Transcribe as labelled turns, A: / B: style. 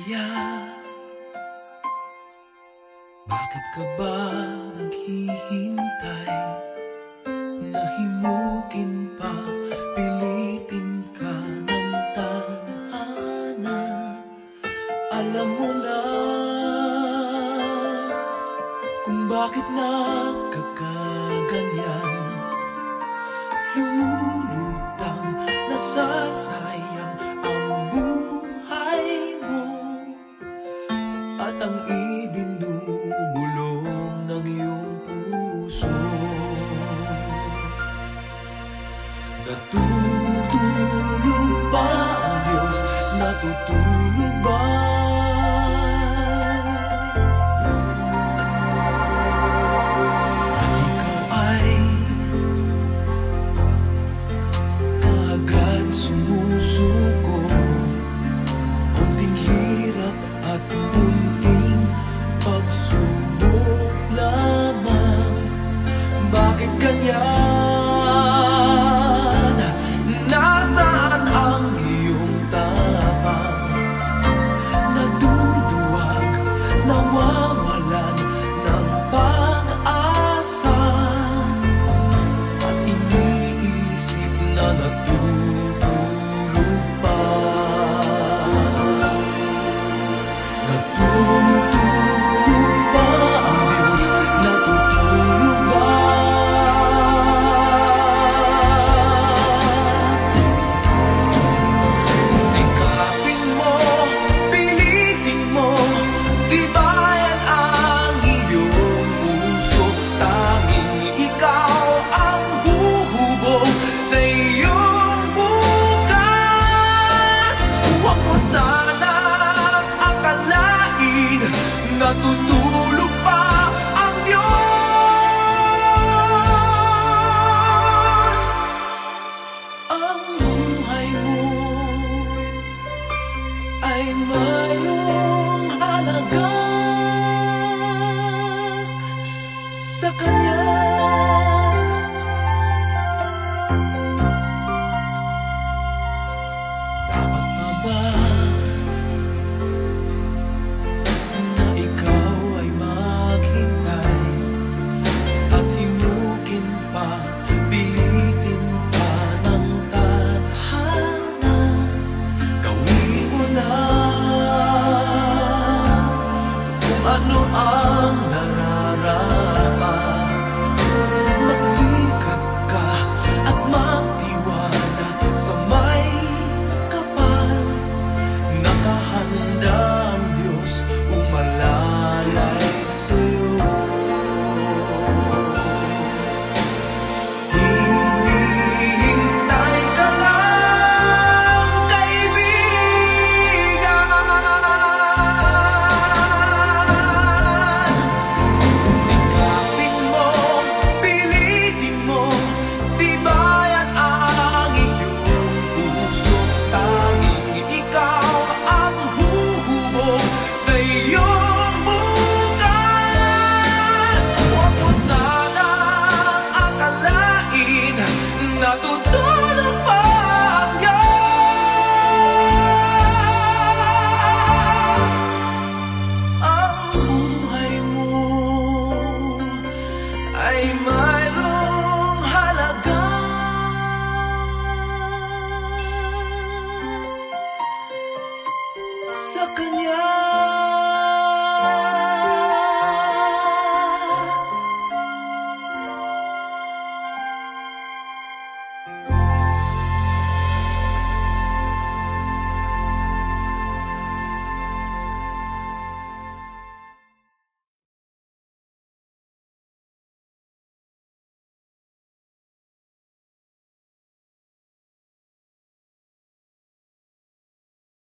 A: kaya? Bakit ka ba naghihintay? Nahimukin pa, pilitin ka ng tadhana. Alam mo na kung bakit nagkakaganyan. Lumulutang, nasasayang ang buhay mo at ang ibinubulong ng iyong puso. Natutulog ba ang Diyos? Natutulog ba? At ikaw ay kaagad sumusuko. Kunting hirap at munting pagsubok lamang. Bakit ganyan? Nasaan ang iyong tapang? Naduduwag, nawawalan ng pag-asa, at iniisip na